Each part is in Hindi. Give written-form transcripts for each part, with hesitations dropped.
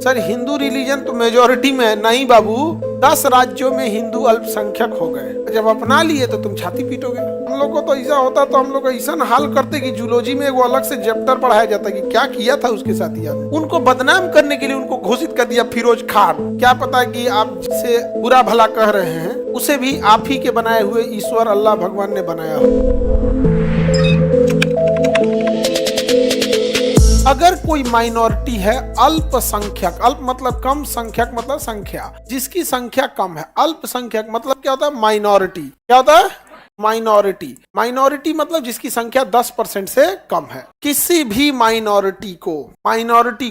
सर हिंदू रिलीजन तो मेजोरिटी में है। नहीं बाबू, 10 राज्यों में हिंदू अल्पसंख्यक हो गए। जब अपना लिए तो तुम छाती पीटोगे। हम लोग को तो ऐसा होता तो हम लोग ऐसा हाल करते कि जूलॉजी में वो अलग से चैप्टर पढ़ाया जाता कि क्या किया था उसके साथ यार। उनको बदनाम करने के लिए उनको घोषित कर दिया फिरोज खान। क्या पता कि आप जिसे बुरा भला कह रहे हैं उसे भी आप ही के बनाए हुए ईश्वर अल्लाह भगवान ने बनाया हो। अगर कोई माइनॉरिटी है अल्पसंख्यक, अल्प मतलब कम, संख्यक मतलब संख्या, जिसकी संख्या कम है। अल्पसंख्यक मतलब क्या होता है? माइनॉरिटी। क्या होता है? माइनॉरिटी। माइनॉरिटी मतलब जिसकी संख्या 10% से कम है। किसी भी माइनॉरिटी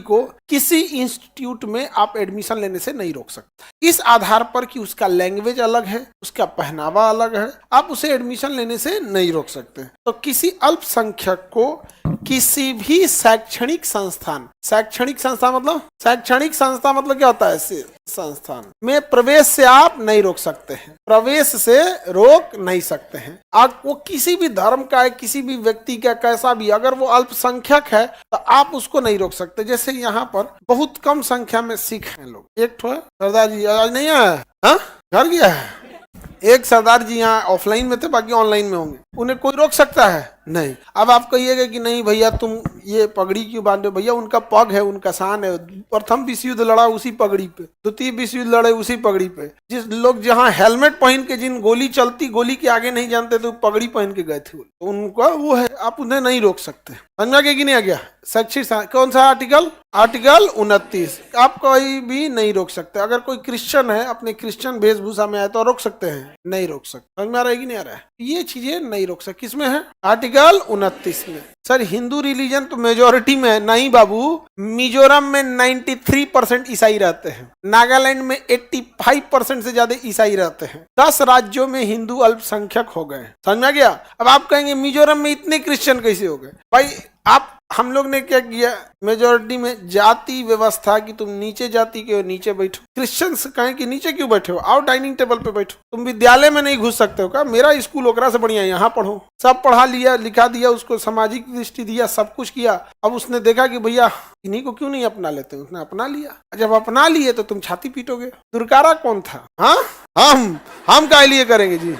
को किसी इंस्टीट्यूट में आप एडमिशन लेने से नहीं रोक सकते। इस आधार पर कि उसका लैंग्वेज अलग है, उसका पहनावा अलग है, आप उसे एडमिशन लेने से नहीं रोक सकते। तो किसी अल्पसंख्यक को किसी भी शैक्षणिक संस्थान क्या होता है? संस्थान में प्रवेश से आप नहीं रोक सकते हैं। प्रवेश से रोक नहीं सकते हैं। आप वो किसी भी धर्म का है, किसी भी व्यक्ति का, कैसा भी, अगर वो अल्पसंख्यक है तो आप उसको नहीं रोक सकते। जैसे यहाँ पर बहुत कम संख्या में सिख हैं लोग। एक ठो सरदार जी आज नहीं आया, हाँ घर गया है। एक सरदार जी यहाँ ऑफलाइन में थे, बाकी ऑनलाइन में होंगे। उन्हें कोई रोक सकता है? नहीं। अब आप कहिएगा कि नहीं भैया तुम ये पगड़ी क्यों बांधे हो? भैया उनका पग है, उनका शान है। प्रथम विश्व युद्ध लड़ा उसी पगड़ी पे, द्वितीय विश्व युद्ध लड़े उसी पगड़ी पे। जिस लोग जहाँ हेलमेट पहन के, जिन गोली चलती, गोली के आगे नहीं जानते तो पगड़ी पहन के गए थे, तो उनका वो है, आप उन्हें नहीं रोक सकते। समझा कि नहीं आ गया? शैक्षिक कौन सा आर्टिकल? आर्टिकल 29। आप कोई भी नहीं रोक सकते। अगर कोई क्रिश्चियन है, अपने क्रिश्चियन वेशभूषा में आए तो रोक सकते हैं? नहीं रोक सकते। समझ में आ रहा है कि नहीं आ रहा है? ये चीजें नहीं रोक सकते। किसमें है? आर्टिकल 29 में। सर हिंदू रिलीजन तो मेजोरिटी में है। नहीं बाबू, मिजोरम में 93% ईसाई रहते हैं। नागालैंड में 85% से ज्यादा ईसाई रहते हैं। 10 राज्यों में हिंदू अल्पसंख्यक हो गए। समझ में आ गया? अब आप कहेंगे मिजोरम में इतने क्रिश्चियन कैसे हो गए? भाई आप, हम लोग ने क्या किया, मेजोरिटी में जाति व्यवस्था की, तुम नीचे जाति के हो, नीचे बैठो। क्रिश्चियंस कहें कि नीचे क्यों बैठे हो? आओ डाइनिंग टेबल पे बैठो। तुम विद्यालय में नहीं घुस सकते हो क्या? मेरा स्कूल ओकरा से बढ़िया, यहाँ पढ़ो। सब पढ़ा लिया, लिखा दिया, उसको सामाजिक दृष्टि दिया, सब कुछ किया। अब उसने देखा कि भैया इन्हीं को क्यों नहीं अपना लेते, उसने अपना लिया। जब अपना लिए तो तुम छाती पीटोगे। दुर्कारा कौन था? हाँ, हम क्या लिए करेंगे जी?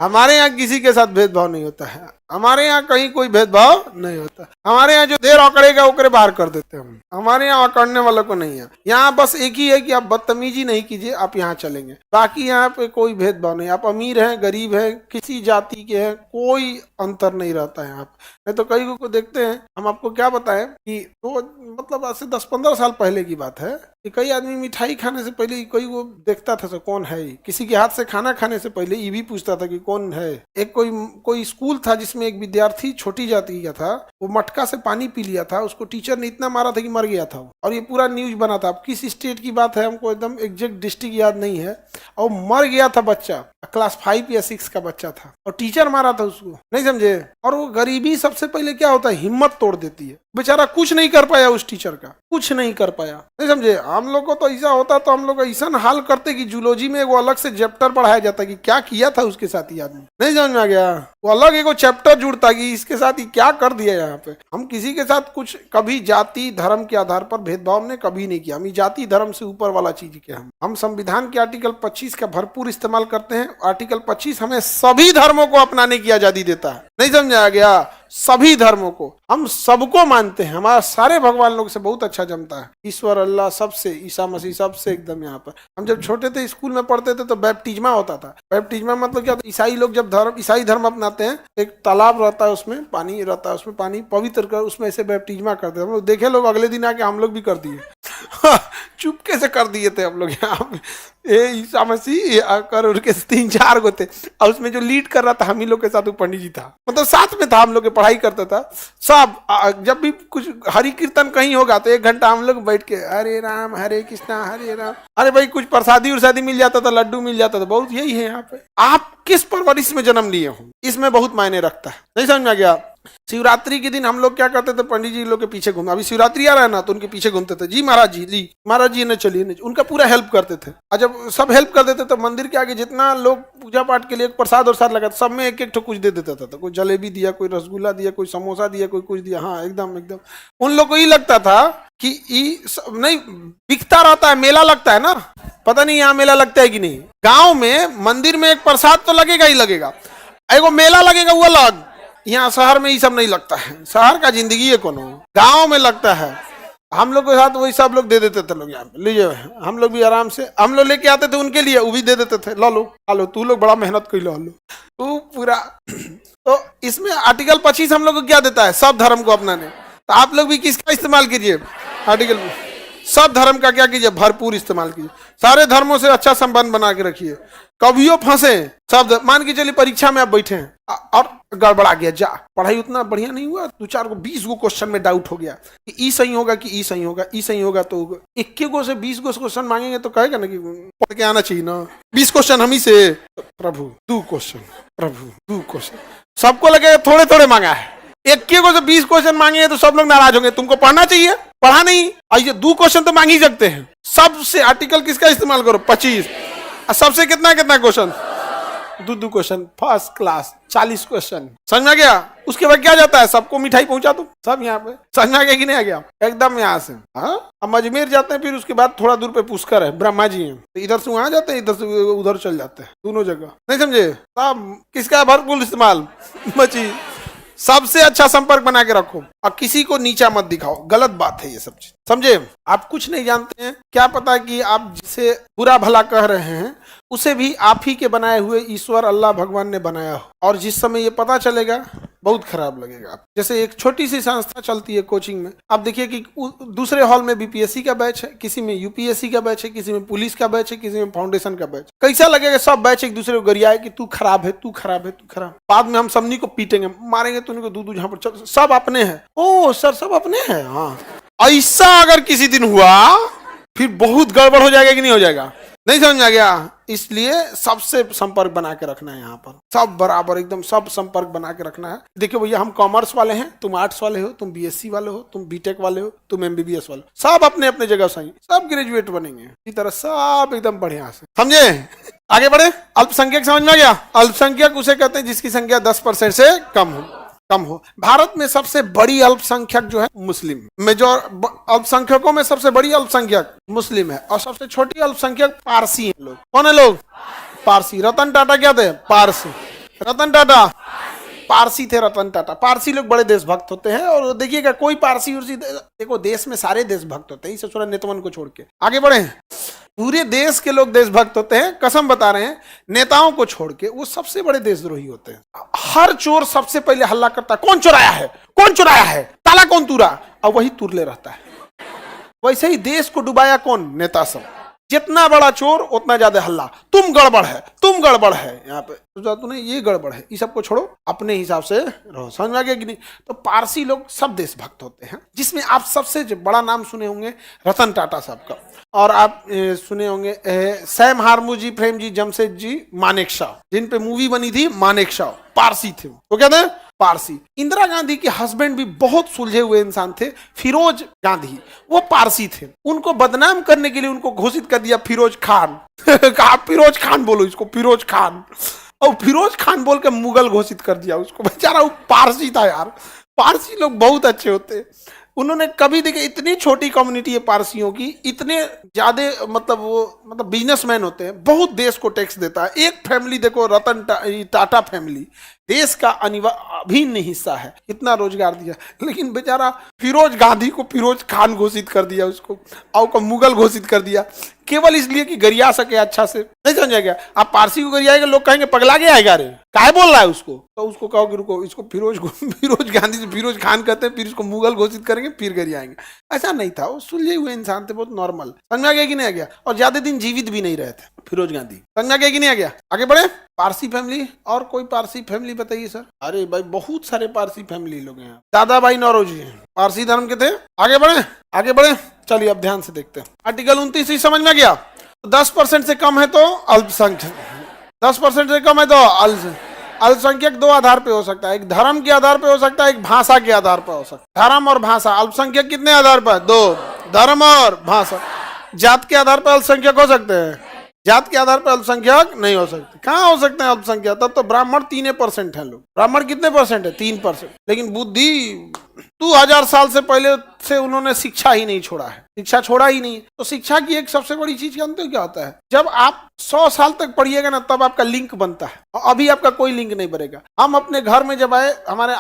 हमारे यहाँ किसी के साथ भेदभाव नहीं होता है। हमारे यहाँ कहीं कोई भेदभाव नहीं होता। हमारे यहाँ जो देर अकड़ेगा ओकरे बाहर कर देते हैं हम। हमारे यहाँ अकड़ने वालों को नहीं है। यहाँ बस एक ही है कि आप बदतमीजी नहीं कीजिए, आप यहाँ चलेंगे। बाकी यहाँ पे कोई भेदभाव नहीं। आप अमीर हैं, गरीब हैं, किसी जाति के हैं, कोई अंतर नहीं रहता है यहाँ पे। नहीं तो कई को देखते हैं, हम आपको क्या बताएं कि तो मतलब आज से 10-15 साल पहले की बात है कि कई आदमी मिठाई खाने से पहले कोई वो देखता था कौन है। किसी के हाथ से खाना खाने से पहले ये भी पूछता था कि कौन है। एक कोई स्कूल था जिसमें एक विद्यार्थी छोटी जाति का था, वो मटका से पानी पी लिया था, उसको टीचर ने इतना मारा था कि मर गया था। और ये पूरा न्यूज बना था। अब किस स्टेट की बात है हमको एकदम एग्जैक्ट डिस्ट्रिक्ट याद नहीं है। और मर गया था बच्चा, क्लास 5 या 6 का बच्चा था, और टीचर मारा था उसको। नहीं समझे? और वो गरीबी सबसे पहले क्या होता है, हिम्मत तोड़ देती है। बेचारा कुछ नहीं कर पाया, उस टीचर का कुछ नहीं कर पाया। नहीं समझे? हम लोग को तो ऐसा होता तो हम लोग ऐसा हाल करते कि जूलॉजी में वो अलग से चैप्टर पढ़ाया जाता कि क्या किया था उसके साथ ही आदमी। नहीं समझ में आ गया? वो अलग एक चैप्टर जुड़ता कि इसके साथ ही क्या कर दिया। यहाँ पे हम किसी के साथ कुछ कभी जाति धर्म के आधार पर भेदभाव हमने कभी नहीं किया। हम जाति धर्म से ऊपर वाला चीज के हम संविधान के आर्टिकल 25 का भरपूर इस्तेमाल करते हैं। आर्टिकल 25 हमें सभी धर्मों को अपनाने की आजादी देता है। नहीं समझा गया? सभी धर्मों को हम सबको मानते हैं। हमारा सारे भगवान लोग से बहुत अच्छा जमता है। ईश्वर अल्लाह सबसे, ईसा मसीह सबसे एकदम। यहाँ पर हम जब छोटे थे, स्कूल में पढ़ते थे तो बैप्टिज्मा होता था। बैप्टिज्मा मतलब क्या? ईसाई लोग जब ईसाई धर्म अपनाते हैं, एक तालाब रहता है, उसमें पानी रहता है, उसमें पानी पवित्र कर, उसमें ऐसे बैप्टिज्मा करते हैं। हम लोग देखे, लोग अगले दिन आके हम लोग भी कर दिए। चुपके से कर दिए थे हम लोग यहाँ पे। ईसा मसीह कर उनके 3-4 गो थे, और उसमें जो लीड कर रहा था हम ही लोग के साथ वो पंडित जी था। मतलब साथ में था, हम लोग के पढ़ाई करता था सब। जब भी कुछ हरि कीर्तन कहीं होगा तो 1 घंटा हम लोग बैठ के हरे राम हरे कृष्णा हरे राम। अरे भाई कुछ प्रसादी उरसादी मिल जाता था, लड्डू मिल जाता था। बहुत यही है यहाँ पे। आप किस परवरिश में जन्म लिए हो, इसमें बहुत मायने रखता है। नहीं समझ में आ गया? शिवरात्रि के दिन हम लोग क्या करते थे, पंडित जी लोग के पीछे घूमना। अभी शिवरात्रि आ रहा है ना, तो उनके पीछे घूमते थे। जी महाराज जी, ली महाराज जी ने चलिए, उनका पूरा हेल्प करते थे। और जब जब सब हेल्प कर देते तो मंदिर के आगे जितना लोग पूजा पाठ के लिए प्रसाद और साथ लगा सब में एक एक ठो कुछ दे देता था। तो कोई जलेबी दिया, कोई रसगुल्ला दिया, कोई समोसा दिया, कोई कुछ दिया। हाँ एकदम एकदम उन लोग को ये लगता था कि नहीं बिकता रहता है, मेला लगता है ना, पता नहीं यहाँ मेला लगता है कि नहीं। गाँव में मंदिर में एक प्रसाद तो लगेगा ही लगेगा, एगो मेला लगेगा वो अलग। यहाँ शहर में ये सब नहीं लगता है, शहर का जिंदगी है कोनो, गाँव में लगता है। हम लोग के साथ वही सब लोग दे देते थे लोग, यहाँ पे लीजिए, हम लोग भी आराम से हम लोग लेके आते थे उनके लिए, वो भी दे देते थे, लो लो खा लो, तू लोग बड़ा मेहनत कर लो तू पूरा। तो इसमें आर्टिकल 25 हम लोग को क्या देता है, सब धर्म को अपनाने। तो आप लोग भी किसका इस्तेमाल कीजिए, आर्टिकल सब धर्म का क्या कीजिए, भरपूर इस्तेमाल कीजिए। सारे धर्मों से अच्छा संबंध बना के रखिए, कभियो फंसे सब। मान के चलिए परीक्षा में आप बैठे हैं और गड़बड़ा गया, जा पढ़ाई उतना बढ़िया नहीं हुआ, 2-4 को 20 गो क्वेश्चन में डाउट हो गया कि ई सही होगा कि ई सही होगा, ई सही होगा तो 21 गो से 20 गो क्वेश्चन मांगेंगे तो कहेगा ना कि पढ़ के आना चाहिए ना। 20 क्वेश्चन हम ही से, प्रभु 2 क्वेश्चन, प्रभु 2 क्वेश्चन, सबको लगेगा थोड़े थोड़े मांगा है। 21 को से 20 क्वेश्चन मांगे तो सब लोग नाराज होंगे, तुमको पढ़ना चाहिए, पढ़ा नहीं, आइए 2 क्वेश्चन तो मांग ही सकते हैं। सबसे आर्टिकल किसका इस्तेमाल करो, 25, सबसे कितना कितना question, 2 question, first class 40 question, समझ में आ गया। उसके बाद क्या जाता है, सबको मिठाई पहुंचा दो, सब यहाँ पे, समझ में आ गया कि नहीं आ गया, एकदम यहाँ से। हाँ अब अजमेर जाते हैं, फिर उसके बाद थोड़ा दूर पे पुष्कर है, ब्रह्मा जी हैं, तो इधर से वहां जाते हैं, इधर से उधर चल जाते हैं, दोनों जगह, नहीं समझे। सब किसका भरपूर इस्तेमाल, बची सबसे अच्छा संपर्क बना के रखो और किसी को नीचा मत दिखाओ, गलत बात है ये सब चीज, समझे। आप कुछ नहीं जानते हैं, क्या पता कि आप जिसे बुरा भला कह रहे हैं उसे भी आप ही के बनाए हुए ईश्वर अल्लाह भगवान ने बनाया हो, और जिस समय ये पता चलेगा बहुत खराब लगेगा। जैसे एक छोटी सी संस्था चलती है कोचिंग में, आप देखिए कि दूसरे हॉल में बीपीएससी का बैच है, किसी में यूपीएससी का बैच है, किसी में पुलिस का बैच है, किसी में फाउंडेशन का बैच। कैसा लगेगा, सब बैच एक दूसरे को गरियाए कि तू खराब है, तू खराब है, तू खराब। बाद में हम सबनी को पीटेंगे, मारेंगे, तू को दूध जहां पर, सब अपने हैं। ओ सर सब अपने हैं, हाँ। ऐसा अगर किसी दिन हुआ फिर बहुत गड़बड़ हो जाएगा कि नहीं हो जाएगा, नहीं समझ में आ गया। इसलिए सबसे संपर्क बना के रखना है, यहाँ पर सब बराबर एकदम सब संपर्क बना के रखना है। देखिए भैया हम कॉमर्स वाले हैं, तुम आर्ट्स वाले हो, तुम बीएससी वाले हो, तुम बीटेक वाले हो, तुम एमबीबीएस वाले हो, सब अपने अपने जगह सही, सब ग्रेजुएट बनेंगे इसी तरह, सब एकदम बढ़िया से, समझे। आगे बढ़े, अल्पसंख्यक समझ में आ गया। अल्पसंख्यक उसे कहते हैं जिसकी संख्या 10% से कम हो। भारत में सबसे बड़ी अल्पसंख्यक जो है मुस्लिम, मेजॉर अल्पसंख्यकों में सबसे बड़ी अल्पसंख्यक मुस्लिम है, और सबसे छोटी अल्पसंख्यक पारसी है लोग। कौन है लोग, पारसी। रतन टाटा क्या थे, पारसी। रतन टाटा पारसी थे, रतन टाटा। पारसी लोग बड़े देशभक्त होते हैं, और देखिएगा कोई पारसी उर्सी, देखो देश में सारे देशभक्त होते हैं, ससुरा नेतवन को छोड़ के। आगे बढ़े, पूरे देश के लोग देशभक्त होते हैं, कसम बता रहे हैं, नेताओं को छोड़ के वो सबसे बड़े देशद्रोही होते हैं। हर चोर सबसे पहले हल्ला करता है, कौन चुराया है, कौन चुराया है, ताला कौन तूरा, और वही तुरले रहता है। वैसे ही देश को डुबाया कौन, नेता सब। जितना बड़ा चोर उतना ज्यादा हल्ला, तुम गड़बड़ है, तुम गड़बड़ है, यहाँ पे तूने ये गड़बड़ है, ये सबको छोड़ो, अपने हिसाब से रहो, समझ में आ गया कि नहीं। तो पारसी लोग सब देशभक्त होते हैं, जिसमें आप सबसे बड़ा नाम सुने होंगे रतन टाटा साहब का, और आप सुने होंगे सैम हारमू जी, प्रेम जी, जमशेद जी, मानेकशॉ, जिन पे मूवी बनी थी मानेकशॉ, पारसी थे वो कहते हैं पारसी। इंदिरा गांधी के हस्बैंड भी बहुत सुलझे हुए इंसान थे, फिरोज गांधी, वो पारसी थे। उनको बदनाम करने के लिए उनको घोषित कर दिया फिरोज खान कहा फिरोज खान बोलो इसको, फिरोज खान, और फिरोज खान बोल के मुगल घोषित कर दिया उसको। बेचारा वो पारसी था यार, पारसी लोग बहुत अच्छे होते हैं। उन्होंने कभी देखे, इतनी छोटी कम्युनिटी है पारसियों की, इतने ज्यादा मतलब बिजनेसमैन होते हैं, बहुत देश को टैक्स देता है। एक फैमिली देखो, रतन टाटा फैमिली देश का अभिन्न हिस्सा है, इतना रोजगार दिया, लेकिन बेचारा फिरोज गांधी को फिरोज खान घोषित कर दिया उसको, और को मुगल घोषित कर दिया, केवल इसलिए कि गरिया सके अच्छा से। नहीं समझा गया, आप पारसी को गरियाएगा लोग कहेंगे पगला गया है रे, काहे बोल रहा है उसको, तो उसको कहो कि रुको, इसको फिरोज गांधी से फिरोज खान कहते हैं, फिर इसको मुगल घोषित करेंगे, फिर गरियाएंगे। ऐसा नहीं था, वो सुलझे हुए इंसान थे, बहुत नॉर्मल। समझ में आ गया कि नहीं आ गया, और ज्यादा दिन जीवित भी नहीं रहे थे फिरोज गांधी। समझ में आ गया कि नहीं आ गया। आगे बढ़े, पारसी फैमिली, और कोई पारसी फैमिली बताइए सर। अरे भाई बहुत सारे पारसी फैमिली लोग हैं, दादा भाई नौरोजी हैं, पारसी धर्म के थे। आगे बढ़े, आगे बढ़े, चलिए अब ध्यान से देखते हैं। आर्टिकल 29 ही समझ में गया। 10% से कम है तो अल्पसंख्यक, 10% से कम है तो अल्पसंख्यक। 2 आधार पे हो सकता है, एक धर्म के आधार पे हो सकता है, एक भाषा के आधार पर हो सकता है। धर्म और भाषा। अल्पसंख्यक कितने आधार पर, 2, धर्म और भाषा। जात के आधार पर अल्पसंख्यक हो सकते हैं, जात के आधार पर अल्पसंख्यक नहीं हो सकते। कहाँ हो सकते हैं अल्पसंख्यक? तब तो ब्राह्मण 3% है लोग। ब्राह्मण कितने परसेंट है? 3%। लेकिन बुद्धि 2000 साल से पहले से उन्होंने शिक्षा ही नहीं छोड़ा है, शिक्षा छोड़ा ही नहीं। तो शिक्षा की एक सबसे बड़ी चीज जानते हो क्या होता है? जब आप 100 साल तक पढ़िएगा ना, तब आपका लिंक बनता है, और अभी आपका कोई लिंक नहीं बनेगा। हम अपने घर में जब आए, हमारे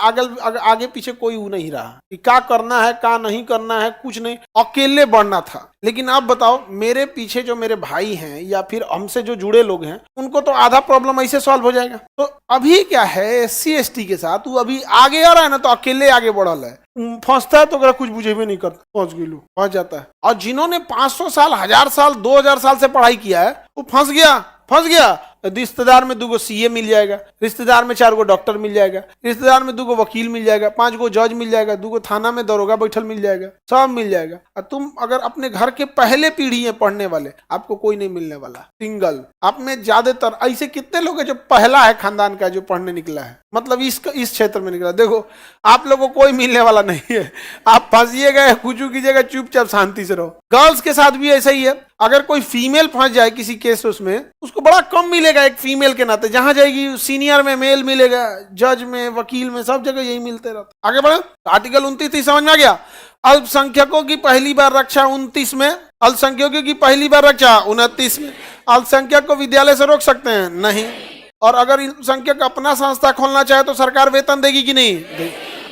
आगे पीछे कोई वो नहीं रहा कि क्या करना है क्या नहीं करना है, कुछ नहीं, अकेले बढ़ना था। लेकिन आप बताओ, मेरे पीछे जो मेरे भाई हैं या फिर हमसे जो जुड़े लोग हैं, उनको तो आधा प्रॉब्लम ऐसे सॉल्व हो जाएगा। तो अभी क्या है, SC/ST के साथ वो अभी आगे आ रहा है ना, तो अकेले आगे बढ़ल है। फंसता है तो अगर कुछ बुझे भी नहीं करता, पहुंच जाता है। और जिन्होंने 500 साल, 1000 साल, 2000 साल से पढ़ाई किया है, वो फंस गया। रिश्तेदार में 2 CA मिल जाएगा, रिश्तेदार में 4 डॉक्टर मिल जाएगा, रिश्तेदार में 2 वकील मिल जाएगा, 5 जज मिल जाएगा, 2 थाना में दरोगा बैठल मिल जाएगा, सब मिल जाएगा। और तुम अगर अपने घर के पहले पीढ़ी है पढ़ने वाले, आपको कोई नहीं मिलने वाला, सिंगल। आप में ज्यादातर ऐसे कितने लोग हैं जो पहला है खानदान का जो पढ़ने निकला है, मतलब इस क्षेत्र में निकला। देखो, आप लोगों को कोई मिलने वाला नहीं है, आप फंसिएगा, कुछ कीजिएगा, चुपचाप शांति से रहो। गर्ल्स के साथ भी ऐसा ही है। अगर कोई फीमेल फंस जाए किसी केस उसमें, उसको बड़ा कम मिलेगा एक फीमेल के नाते। जहां जाएगी सीनियर में मेल मिलेगा, जज में, वकील में, सब जगह यही मिलते रहते। आगे बढ़े, आर्टिकल 29 समझ में आ गया। अल्पसंख्यकों की पहली बार रक्षा 29 में, अल्पसंख्यकों की पहली बार रक्षा 29 में। अल्पसंख्यक को विद्यालय से रोक सकते हैं? नहीं। और अगर अल्पसंख्यक अपना संस्था खोलना चाहे तो सरकार वेतन देगी कि नहीं? देगी।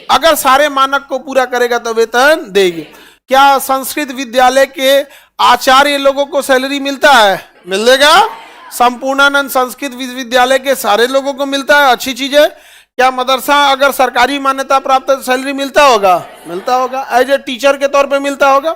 अगर सारे मानक को पूरा करेगा तो वेतन देगी। क्या संस्कृत विद्यालय के आचार्य लोगों को सैलरी मिलता है? मिलेगा। संपूर्णानंद संस्कृत विश्वविद्यालय के सारे लोगों को मिलता है, अच्छी चीज है। क्या मदरसा अगर सरकारी मान्यता प्राप्त है तो सैलरी मिलता होगा? मिलता होगा। एज ए टीचर के तौर पे मिलता होगा।